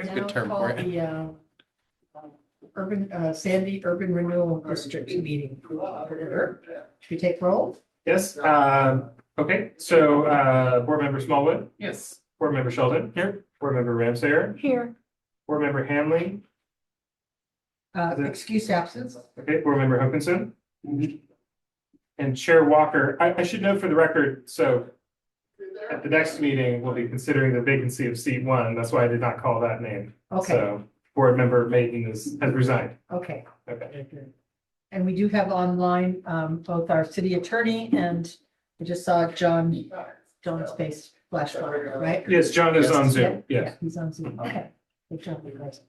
That's a Now good term call for it. the Sandy Urban Renewal District meeting. Should we take roll? Yes, okay, so, Board Member Smallwood, Yes. Board Member Sheldon. Here. Board Member Ramsayer, Here. Board Member Hanley, Excuse absence. okay, Board Member Hopkinson. And Chair Walker, I should note for the record, so at the next meeting, we'll be considering the vacancy of seat 1. That's why I did not call that name. Okay, So Board Member Mayton has resigned. okay. Okay. And we do have online, both our city attorney and we just saw John's face flash on, right? Yes, John is on Zoom. Yeah, Yes. he's on Zoom. Okay. Good job, you guys.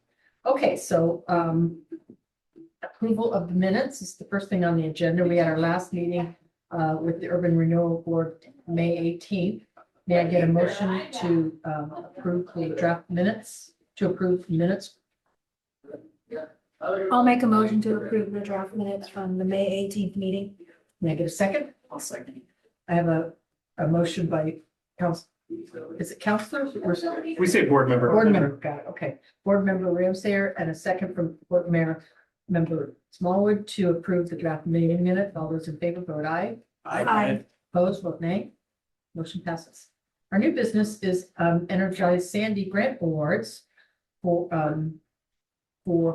Okay, so, approval of the minutes is the first thing on the agenda. We had our last meeting, with the Urban Renewal Board, May 18th. May I get a motion to, approve the draft minutes, to approve minutes? I'll make a motion to approve the draft minutes from the May 18th meeting. May I get a second? I'll second. I have a motion by council, is it counselors or? We say Board Member. Board member, got it, okay. Board member Ramsayer and a second from board member Smallwood to approve the draft meeting minute. All those in favor, vote aye. Aye. Opposed, vote nay. Motion passes. Our new business is Energize Sandy Grant Awards for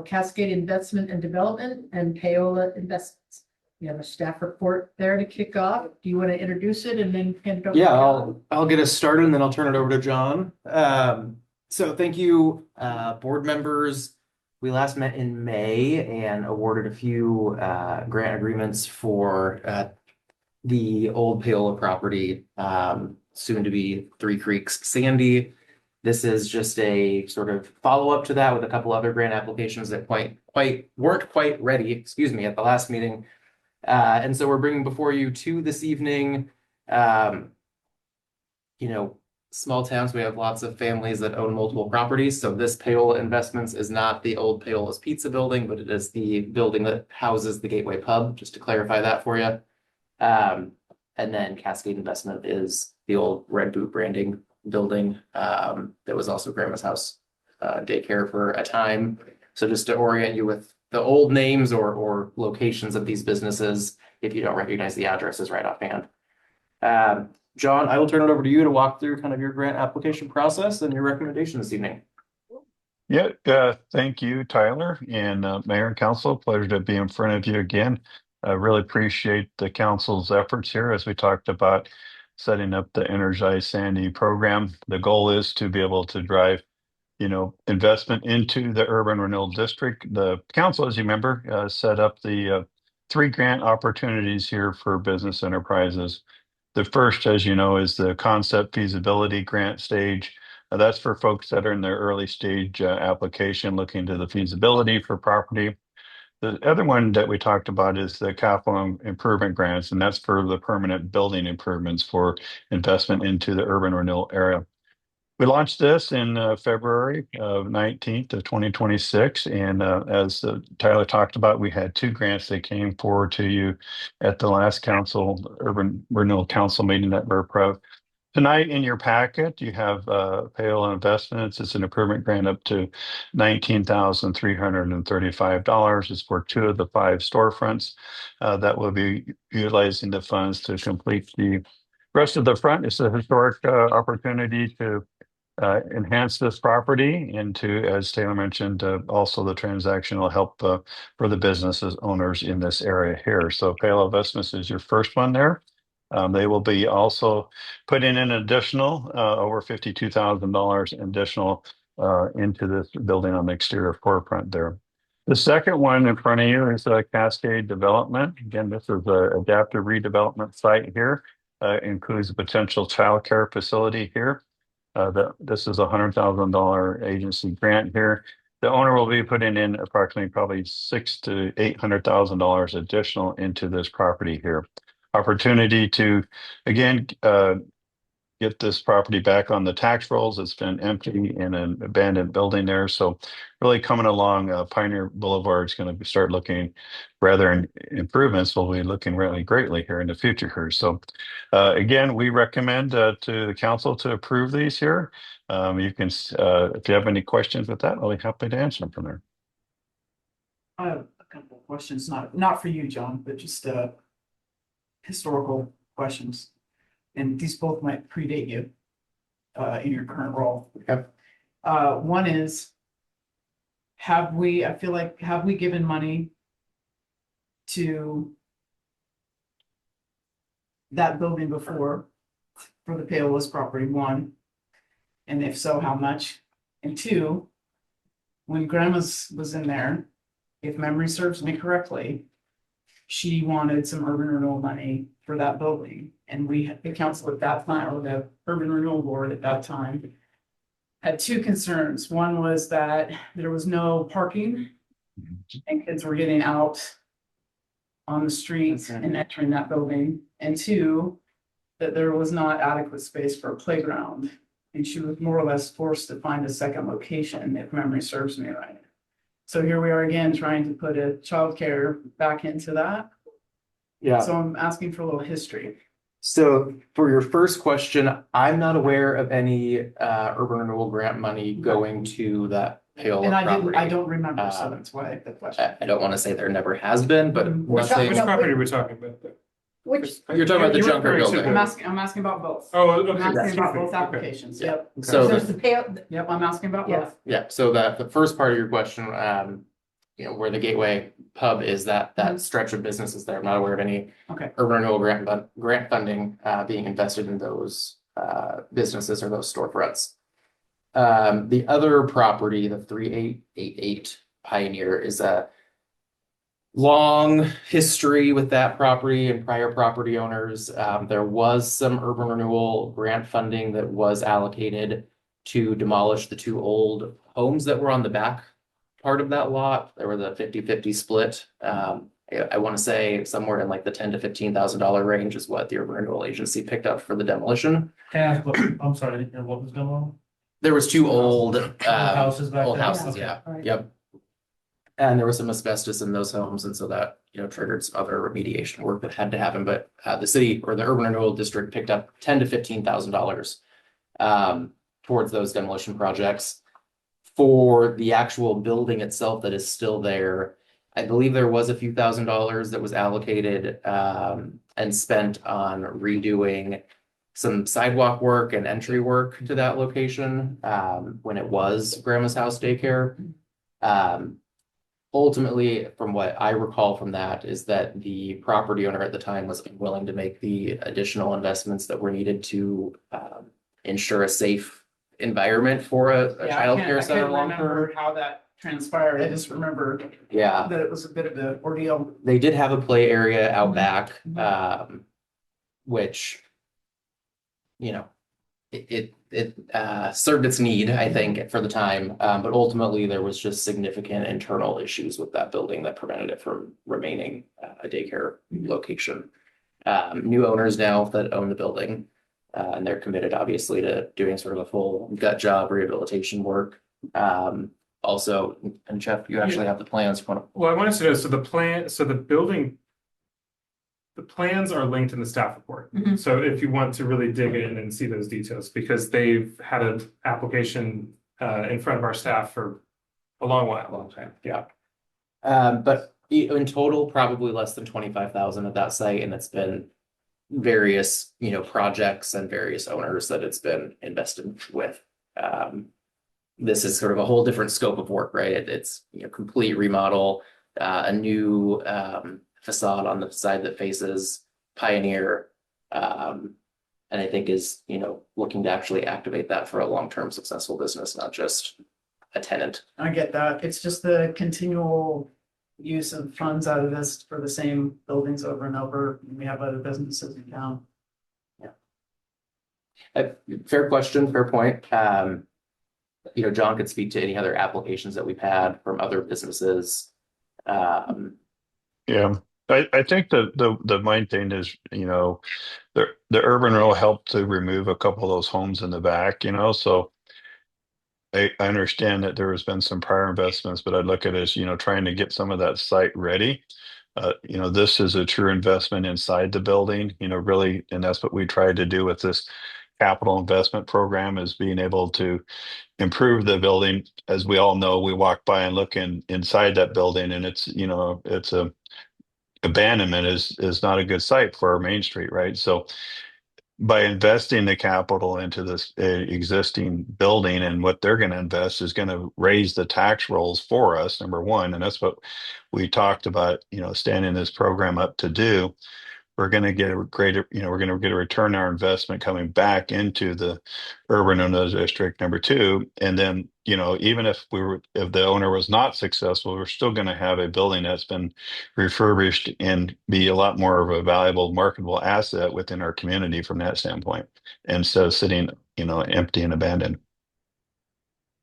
Cascade Investment and Development and Paola Investments. We have a staff report there to kick off. Do you want to introduce it and then hand it over? Yeah, to John? I'll get us started and then I'll turn it over to John. So thank you, board members. We last met in May and awarded a few grant agreements for the old Paola property, soon to be Three Creeks Sandy. This is just a sort of follow-up to that with a couple other grant applications that weren't quite ready, excuse me, at the last meeting. And so we're bringing before you two this evening. Small towns, we have lots of families that own multiple properties. So this Paola Investments is not the old Paola's Pizza building, but it is the building that houses the Gateway Pub, just to clarify that for you. And then Cascade Investment is the old Red Boot branding building that was also Grandma's house daycare for a time. So just to orient you with the old names or locations of these businesses, if you don't recognize the addresses right offhand. John, I will turn it over to you to walk through kind of your grant application process and your recommendation this evening. Yeah, thank you, Tyler, and Mayor and Council. Pleasure to be in front of you again. I really appreciate the council's efforts here as we talked about setting up the Energize Sandy program. The goal is to be able to drive, investment into the urban renewal district. The council, as you remember, set up the 3 grant opportunities here for business enterprises. The first, as you know, is the concept feasibility grant stage. That's for folks that are in their early stage application, looking to the feasibility for property. The other one that we talked about is the capital improvement grants, and that's for the permanent building improvements for investment into the urban renewal area. We launched this in February of 19th of 2026. And as Tyler talked about, we had 2 grants that came forward to you at the last Urban Renewal Council meeting that were approved. Tonight in your packet, you have Paola Investments. It's an improvement grant up to $19,335. It's for 2 of the 5 storefronts that will be utilizing the funds to complete the rest of the front. It's a historic opportunity to enhance this property and to, as Taylor mentioned, also the transaction will help for the businesses owners in this area here. So Paola Investments is your first one there. They will be also putting in additional over $52,000 additional into this building on the exterior forefront there. The second one in front of you is Cascade Development. Again, this is an adaptive redevelopment site here. Includes a potential childcare facility here. This is a $100,000 agency grant here. The owner will be putting in approximately probably $600,000 to $800,000 additional into this property here. Opportunity to, again, get this property back on the tax rolls. It's been empty in an abandoned building there. So really coming along, Pioneer Boulevard is going to start looking rather improvements will be looking really greatly here in the future here. So again, we recommend to the council to approve these here. You can, if you have any questions with that, I'll be happy to answer them from there. I have a couple of questions, not for you, John, but just historical questions. And these both might predate you in your current role. Okay. One is, have we given money to that building before for the Payless property, one? And if so, how much? And two, when Grandma's was in there, if memory serves me correctly, she wanted some urban renewal money for that building. And the council at that time, or the urban renewal board at that time, had two concerns. One was that there was no parking and kids were getting out on the streets and entering that building. And two, that there was not adequate space for a playground. And she was more or less forced to find a second location, if memory serves me right. So here we are again, trying to put a childcare back into that. Yeah. So I'm asking for a little history. So for your first question, I'm not aware of any urban renewal grant money going to that Payola And I property. don't remember, so Um, that's why the question. I don't want to say there never has been, but Which- nothing. Which property are we talking about? Which, You're talking about the You're Junker referring to building. I'm asking about both. Oh, I'm okay. asking about both Okay. applications, yep. So there's the- the pay, Yep, I'm asking about Yeah. both. yeah, so the first part of your question, where the Gateway Pub is, that Mhm. stretch of businesses there. I'm not aware of any Okay. urban renewal grant funding being invested in those businesses or those storefronts. The other property, the 3888 Pioneer, is a long history with that property and prior property owners. There was some urban renewal grant funding that was allocated to demolish the two old homes that were on the back part of that lot. There was a 50-50 split. I want to say somewhere in like the $10,000 to $15,000 range is what the urban renewal agency picked up for the demolition. And, I'm sorry, I didn't hear what was going on. There was two old houses back old there? houses, Okay. yeah, Right. yep. And there was some asbestos in those homes, and so that, triggered some other remediation work that had to happen. But the city or the urban renewal district picked up $10,000 to $15,000 towards those demolition projects. For the actual building itself that is still there, I believe there was a few $1,000s that was allocated and spent on redoing some sidewalk work and entry work to that location when it was Grandma's House Daycare. Ultimately, from what I recall from that, is that the property owner at the time was unwilling to make the additional investments that were needed to ensure a safe environment for a Yeah, I childcare can't center long remember term. how that transpired. I just remember Yeah, that it was a bit of an ordeal. they did have a play area out Mhm. back, Mhm. which, it served its need, I think, for the time. But ultimately, there was just significant internal issues with that building that prevented it from remaining a daycare location. New owners now that own the building, and they're committed, obviously, to doing sort of a full gut job rehabilitation work. Also, and Jeff, you actually have the plans for. Well, I wanted to know, so the plans are linked in the staff report. Mhm. So if you want to really dig in and see those details, because they've had an application in front of our staff for a long while. Long time, yeah. But in total, probably less than 25,000 at that site, and it's been various, projects and various owners that it's been invested with. This is sort of a whole different scope of work, right? It's complete remodel, a new facade on the side that faces Pioneer, and I think is looking to actually activate that for a long-term successful business, not just a tenant. I get that. It's just the continual use of funds out of this for the same buildings over and over. We have other businesses in town. Fair question, fair point. John could speak to any other applications that we've had from other businesses. Yeah, I think the main thing is, the urban renewal helped to remove a couple of those homes in the back, so I understand that there has been some prior investments, but I'd look at it as, trying to get some of that site ready. This is a true investment inside the building, really, and that's what we tried to do with this capital investment program is being able to improve the building. As we all know, we walk by and look inside that building, and it's, you know, it's a abandonment is not a good site for our Main Street, right? So by investing the capital into this existing building, and what they're going to invest is going to raise the tax rolls for us, number one, and that's what we talked about, you know, standing this program up to do. We're going to get a greater, you know, we're going to get a return on our investment coming back into the urban renewal district, number two. And then, you know, even if if the owner was not successful, we're still going to have a building that's been refurbished and be a lot more of a valuable, marketable asset within our community from that standpoint, instead of sitting, you know, empty and abandoned.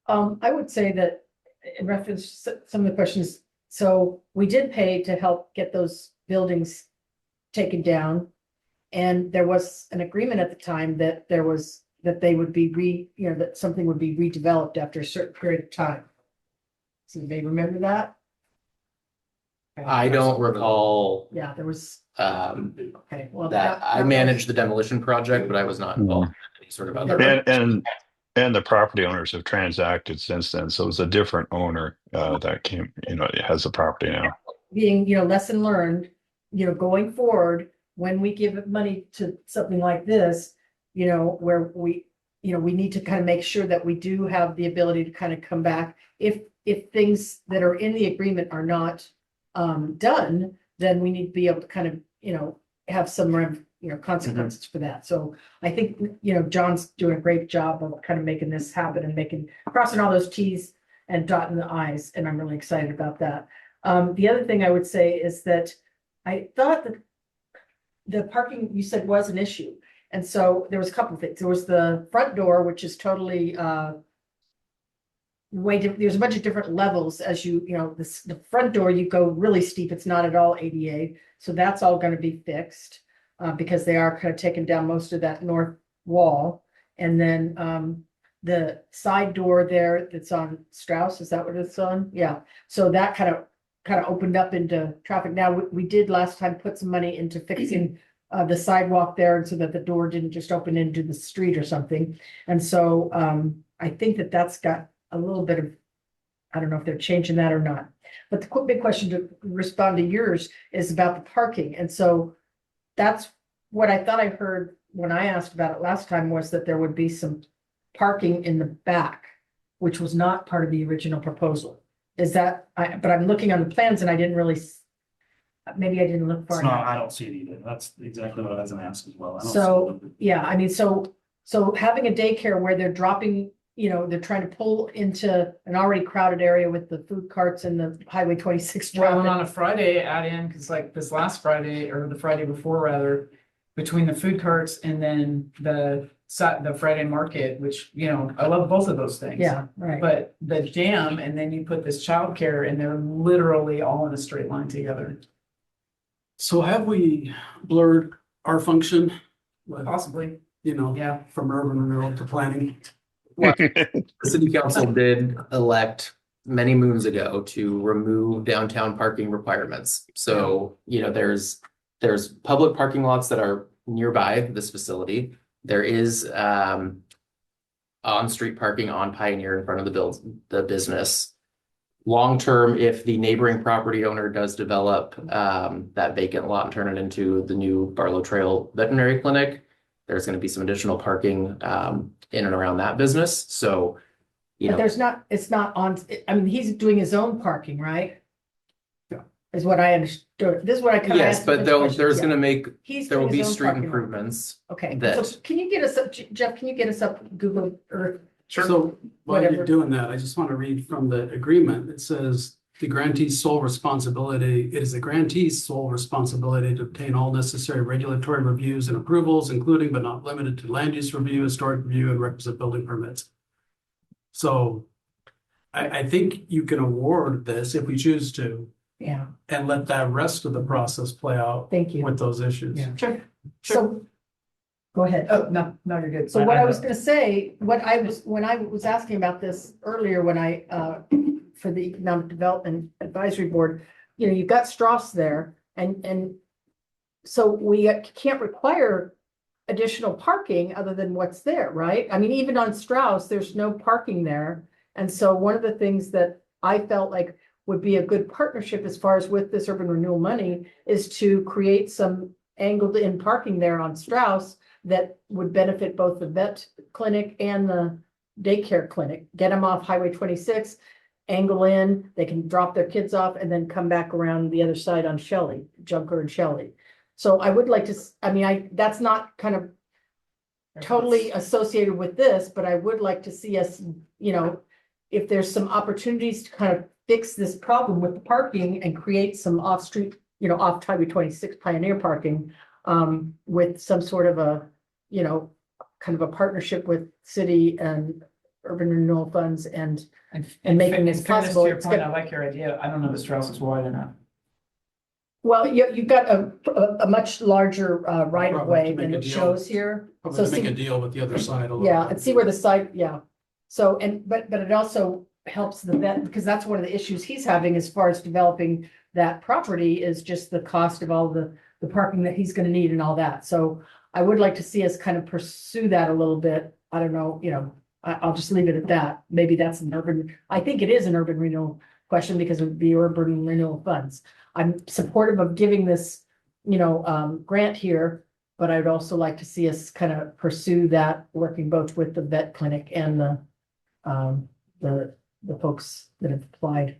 I would say that in reference to some of the questions, so we did pay to help get those buildings taken down. And there was an agreement at the time that they would be that something would be redeveloped after a certain period of time. So you may remember that? I don't recall, Yeah, there was, okay, well. that I managed the demolition project, but I was not involved in any sort of other. And the property owners have transacted since then. So it's a different owner that came, you know, it has the property now. Being, lesson learned, going forward, when we give money to something like this, where we need to kind of make sure that we do have the ability to kind of come back. If things that are in the agreement are not done, then we need to be able to kind of, have some consequences for that. So I think, John's doing a great job of kind of making this happen and crossing all those T's and dotting the I's, and I'm really excited about that. The other thing I would say is that I thought that the parking you said was an issue. And so there was a couple of things. There was the front door, which is totally there's a bunch of different levels as the front door, you go really steep. It's not at all ADA. So that's all going to be fixed because they are kind of taking down most of that north wall. And then the side door there that's on Strauss, is that what it's on? Yeah. So that kind of opened up into traffic. Now, we did last time put some money into fixing the sidewalk there so that the door didn't just open into the street or something. And so I think that that's got a little bit of, I don't know if they're changing that or not. But the big question to respond to yours is about the parking. And so that's what I thought I heard when I asked about it last time, was that there would be some parking in the back, which was not part of the original proposal. Is that, but I'm looking on the plans and I didn't really, maybe I didn't look far It's not, enough. I don't see it either. That's exactly what I was gonna ask as well. I don't So, see it. yeah, I mean, so having a daycare where they're dropping, they're trying to pull into an already crowded area with the food carts and the Highway 26 Well, and traffic. on a Friday, add in, because like this last Friday, or the Friday before rather, between the food carts and then the Friday market, which, I love both of those things. Yeah, right. But the jam, and then you put this childcare, and they're literally all in a straight line together. So have we blurred our function? Like, Possibly, yeah, from urban renewal to planning? The city council did elect many moons ago to remove downtown parking requirements. So, there's public parking lots that are nearby this facility. There is on-street parking on Pioneer in front of the business. Long-term, if the neighboring property owner does develop that vacant lot and turn it into the new Barlow Trail Veterinary Clinic, there's going to be some additional parking in and around that business. So, But it's not on, I mean, he's doing his own parking, right? Yeah. Is what I understood. This is what I kind of yes, asked. but there's going to make, He's there will doing be his own street parking lot. improvements. Okay, that- so can you get us up, Jeff, can you get us up Google Earth? So while Whatever. you're doing that, I just want to read from the agreement. It says the grantee's sole responsibility, it is the grantee's sole responsibility to obtain all necessary regulatory reviews and approvals, including but not limited to land use review, historic review, and requisite building permits. So I think you can award this if we choose to, Yeah, and let that rest of the process play out thank you. with those issues. yeah. Sure. So, go ahead. Oh, no, you're good. So what I was gonna say, when I was asking about this earlier, when for the Economic Development Advisory Board, you've got Strauss there, and so we can't require additional parking other than what's there, right? I mean, even on Strauss, there's no parking there. And so one of the things that I felt like would be a good partnership as far as with this urban renewal money is to create some angled in parking there on Strauss that would benefit both the vet clinic and the daycare clinic. Get them off Highway 26, angle in, they can drop their kids off and then come back around the other side on Shelley, Junker and Shelley. So I would like to, I mean, that's not kind of totally associated with this, but I would like to see us, if there's some opportunities to kind of fix this problem with the parking and create some off-street, off Highway 26 Pioneer parking, with some sort of a, kind of a partnership with city and urban renewal funds and making this in fairness possible. to your It's point, gonna- I like your idea. I don't know if Strauss is wide enough. Well, you've got a much larger right of Probably way to make than a it deal. shows here. Probably So to make see- a deal with the other side a little. Yeah, bit. and see where the site, yeah. So, but it also helps the vet, because that's one of the issues he's having as far as developing that property is just the cost of all the parking that he's gonna need and all that. So I would like to see us kind of pursue that a little bit. I don't know, I'll just leave it at that. Maybe that's I think it is an urban renewal question because of the urban renewal funds. I'm supportive of giving this, grant here, but I'd also like to see us kind of pursue that, working both with the vet clinic and the folks that have applied.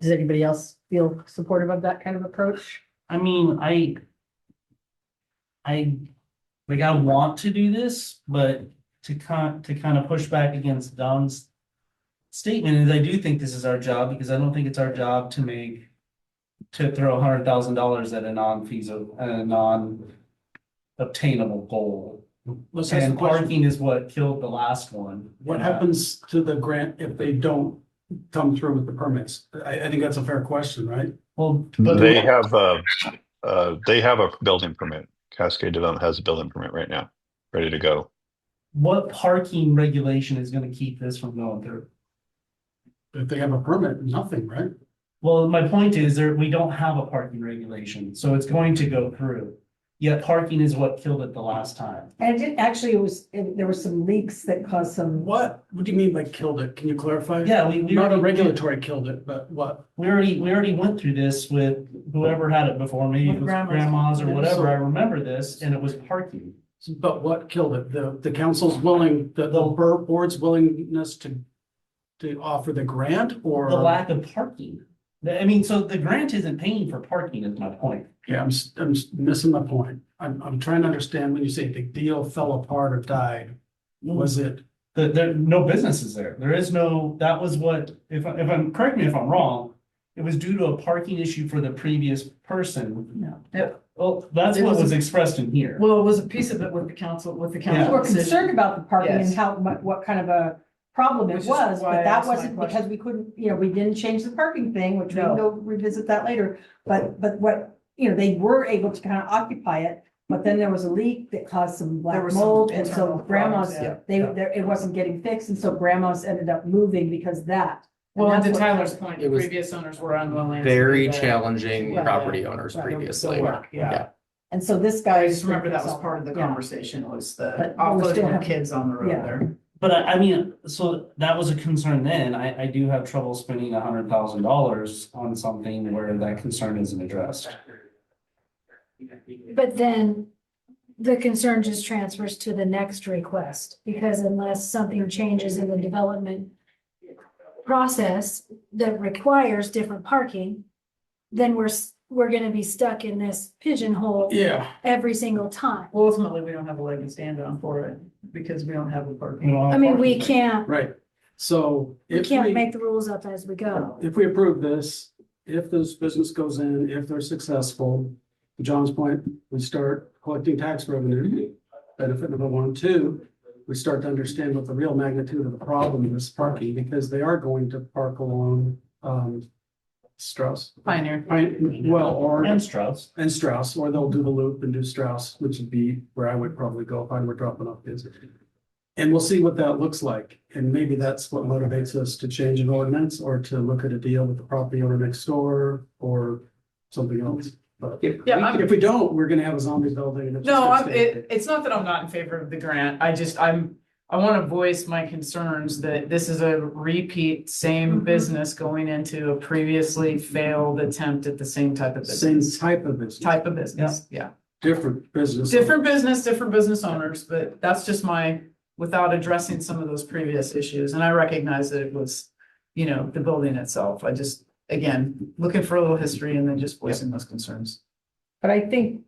Does anybody else feel supportive of that kind of approach? I mean, like I want to do this, but to kind of push back against Don's statement is I do think this is our job because I don't think it's our job to throw $100,000 at a non-feasible, a non-obtainable goal. Let's ask the And question, parking is what killed the last one. what happens to the grant if they don't come through with the permits? I think that's a fair question, right? Well, but They have a building permit. Cascade Development has a building permit right now, ready to go. what parking regulation is gonna keep this from going through? If they have a permit, nothing, right? Well, my point is we don't have a parking regulation, so it's going to go through. Yet parking is what killed it the last time. And there were some leaks that caused some. What do you mean by killed it? Can you clarify? Yeah, we Not a already, regulatory killed it, but what? we already went through this with whoever had it before, maybe it With was grandmas. grandmas or Yeah, whatever. so- I remember this and it was parking. But what killed it? The council's willing, the board's willingness to offer the grant or? The lack of parking. I mean, so the grant isn't paying for parking is my point. Yeah, I'm missing my point. I'm trying to understand when you say the deal fell apart or died, was it? There, no businesses there. There is no, that was what, if I'm, correct me if I'm wrong, it was due to a parking issue for the previous person. No. Well, that's It what was- was expressed in here. Well, it was a piece of it with the council, Yeah. We're decision. concerned about the parking and Yes. how, what kind of a problem it Which is was, why but I that asked my wasn't question. because we couldn't, we didn't change the parking thing, which we No. can go revisit that later. But what, they were able to kind of occupy it, but then there was a leak that caused some There black was some mold, and internal so grandmas, problems, yeah. it wasn't getting fixed, and so grandmas ended up moving because of that. And Well, and to that's what- Tyler's point, the It was previous owners were unwilling. to Very do the- challenging Right. property owners Right. previously. The work, yeah. And so this guy. I just remember that was part of the Yeah. conversation was the But we still offloading have- of kids on the road Yeah. there. But I mean, so that was a concern then. I do have trouble spending $100,000 on something where that concern isn't addressed. But then the concern just transfers to the next request, because unless something changes in the development process that requires different parking, then we're gonna be stuck in this pigeonhole Yeah, every single time. Well, ultimately, we don't have a leg to stand on for it because we don't have a parking. You know, I mean, we parking. can't, right. So we if can't we, make the rules up as we go. if we approve this, if this business goes in, if they're successful, to John's point, we start collecting tax revenue, benefit number one. Two, we start to understand what the real magnitude of the problem is parking, because they are going to park along, Strauss. Pioneer. Well, or, And Strauss. and Strauss, or they'll do the loop and do Strauss, which would be where I would probably go if I were dropping off kids. And we'll see what that looks like, and maybe that's what motivates us to change an ordinance or to look at a deal with the property owner next door or something else. But Yeah, if we don't, we're gonna have a zombie building. and it's just No, gonna stay. it's not that I'm not in favor of the grant. I want to voice my concerns that this is a repeat, same business going into a previously failed attempt at the same type of Same business. type of business. Type of business, yeah. Different business. Different business owners, but that's just without addressing some of those previous issues. And I recognize that it was, the building itself. I just, again, looking for a little history and then just voicing those concerns. But I think,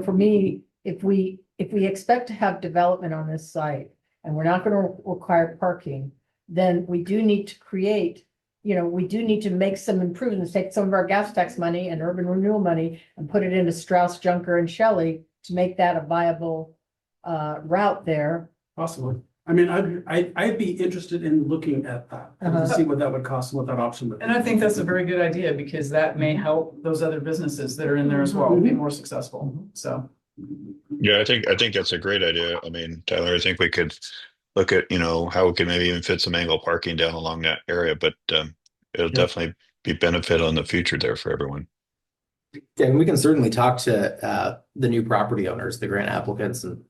for me, if we expect to have development on this site and we're not gonna require parking, then we do need to create, we do need to make some improvements, take some of our gas tax money and urban renewal money and put it into Strauss, Junker and Shelley to make that a viable route there. Possibly. I mean, I'd be interested in looking at that, to see what that would cost and what that option would be. And I think that's a very good idea because that may help those other businesses that are in there as well be more successful. So. Yeah, I think that's a great idea. I mean, Tyler, I think we could look at, how we could maybe even fit some angle parking down along that area, but it'll definitely be benefit on the future there for everyone. Yeah, and we can certainly talk to the new property owners, the grant applicants, and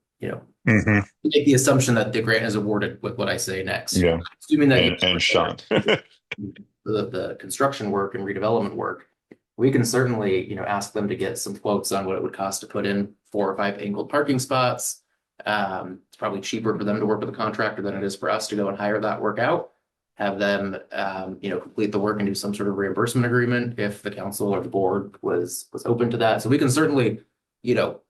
make the assumption that the grant is awarded with what I say next. Yeah, Assuming that and Sean. the construction work and redevelopment work, we can certainly, ask them to get some quotes on what it would cost to put in 4 or 5 angled parking spots. It's probably cheaper for them to work with a contractor than it is for us to go and hire that work out. Have them, complete the work and do some sort of reimbursement agreement if the council or the board was open to that. So we can certainly,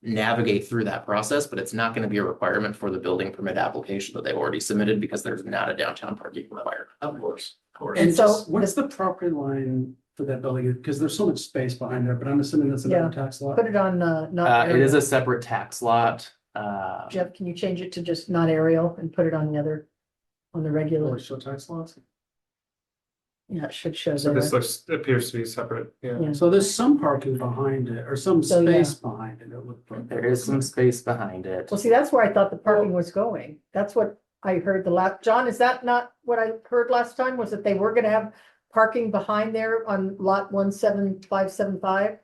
navigate through that process, but it's not going to be a requirement for the building permit application that they've already submitted because there's not a downtown parking requirement. Of course. And so What's the property line for that building? Because there's so much space behind there, but I'm assuming that's another tax lot. put it on, not It is aerial. a separate tax lot. Jeff, can you change it to just not aerial and put it on the other, on the regular? Or show tax lots. Yeah, it should show So this there. appears to be separate, yeah. Yeah. So there's some parking behind it, or some So, yeah. space behind it. It looked like. There is some space behind it. Well, see, that's where I thought the parking was going. That's what I heard John, is that not what I heard last time? Was that they were gonna have parking behind there on lot 17575?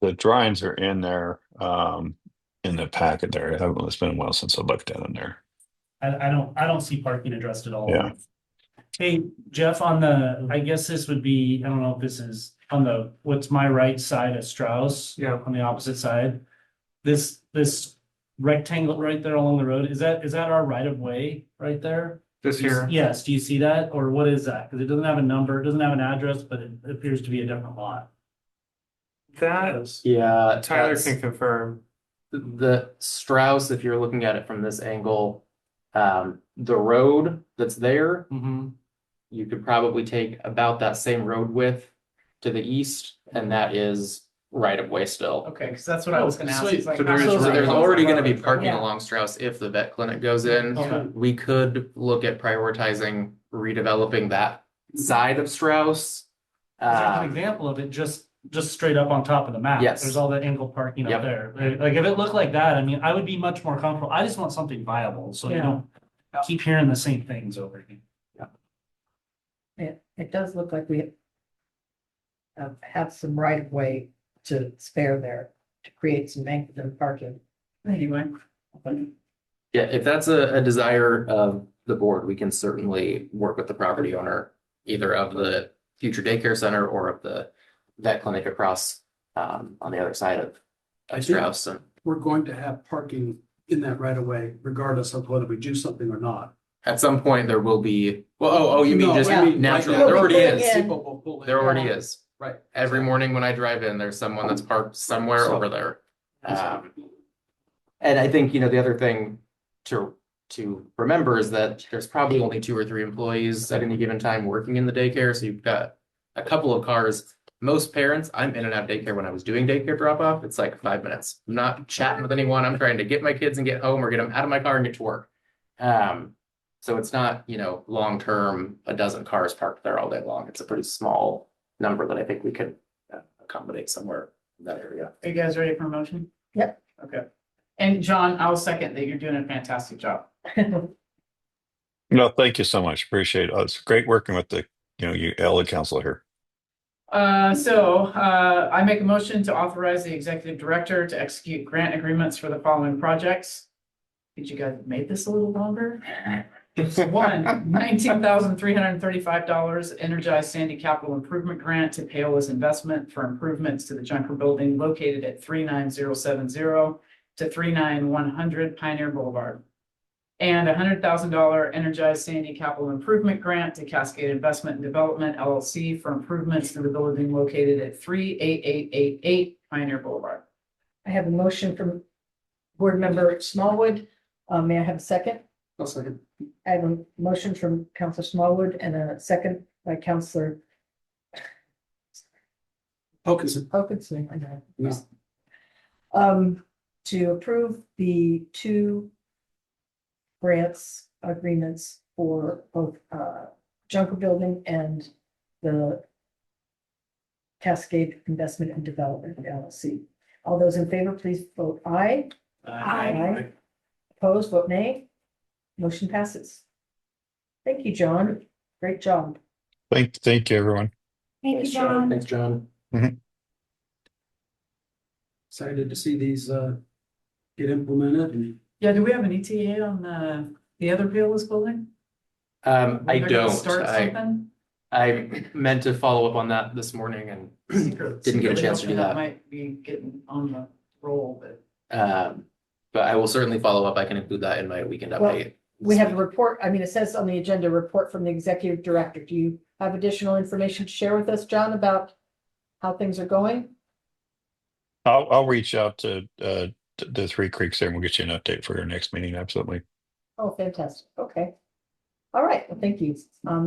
The drawings are in there, in the packet there. It's been a while since I looked at them there. I don't see parking addressed at all. Yeah. Hey, Jeff, I guess this would be, I don't know if this is on what's my right side of Strauss? Yeah. On the opposite side. This rectangle right there along the road, is that our right of way right there? This here, Yes, do you see that? Or what is that? Because it doesn't have a number, it doesn't have an address, but it appears to be a different lot. that Yeah, Tyler that's- can confirm. the Strauss, if you're looking at it from this angle, the road that's there, you could probably take about that same road width to the east, and that is right of way still. Okay, because that's what I was gonna ask. Sweet. Is like, So there how is close So are there's those already roads? gonna be parking Yeah. along Strauss if the vet clinic goes in. Okay. We could look at prioritizing redeveloping that side of Strauss. There's an example of it just straight up on top of the map. Yes. There's all that angle parking Yep. up there. Like if it looked like that, I mean, I would be much more comfortable. I just want something viable, so you Yeah. don't keep hearing the same things over again. It does look like we have some right of way to spare there to create some anchored parking. Anyway, Yeah, if that's a desire of the board, we can certainly work with the property owner, either of the future daycare center or of the vet clinic across on the other side of I think Strauss. And we're going to have parking in that right of way, regardless of whether we do something or not. at some point, there will be, well, you mean No, just I mean, naturally, right now, there already putting is. in- People will pull in. There already is. Right. Every morning when I drive in, there's someone that's parked somewhere So- over there. And I think, the other thing to remember is that there's probably only 2 or 3 employees at any given time working in the daycare. So you've got a couple of cars. Most parents, I'm in and out of daycare when I was doing daycare drop off. It's like 5 minutes. I'm not chatting with anyone. I'm trying to get my kids and get home or get them out of my car and get to work. So it's not, long term, a dozen cars parked there all day long. It's a pretty small number that I think we could accommodate somewhere in that area. are you guys ready for a motion? Yep. Okay. And John, I'll second that you're doing a fantastic job. No, thank you so much. Appreciate it. It's great working with the, you, all the council here. I make a motion to authorize the executive director to execute grant agreements for the following projects. Did you guys made this a little longer? One, $19,335 Energize Sandy Capital Improvement Grant to Paola's investment for improvements to the Junker Building located at 39070 to 39100 Pioneer Boulevard. And $100,000 Energize Sandy Capital Improvement Grant to Cascade Investment and Development LLC for improvements to the building located at 38888 Pioneer Boulevard. I have a motion from Board Member Smallwood. May I have a second? I'll second. I have a motion from Counselor Smallwood and a second by Counselor Wilkinson. Wilkinson. I know. Yes. To approve the two grants agreements for both Junker Building and the Cascade Investment and Development LLC. All those in favor, please vote aye. Aye. Opposed, vote nay. Motion passes. Thank you, John. Great job. Thank you, everyone. Thank you, John. Thanks, John. Excited to see these get implemented and Yeah, do we have an ETA on the other Paola's building? I When they're gonna don't, Start something? I meant to follow up on that this morning and didn't get a chance to do that. Might be getting on the roll, but. But I will certainly follow up. I can include that in my weekend Well, update. We have a report, I mean, it says on the agenda, report from the executive director. Do you have additional information to share with us, John, about how things are going? I'll reach out to the Three Creeks there and we'll get you an update for your next meeting. Absolutely. Oh, fantastic. Okay. All right, well, thank you.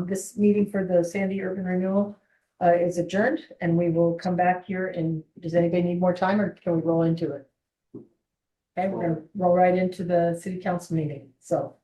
This meeting for the Sandy Urban Renewal is adjourned and we will come back here and does anybody need more time or can we roll into it? Okay, we're gonna roll right into the city council meeting. So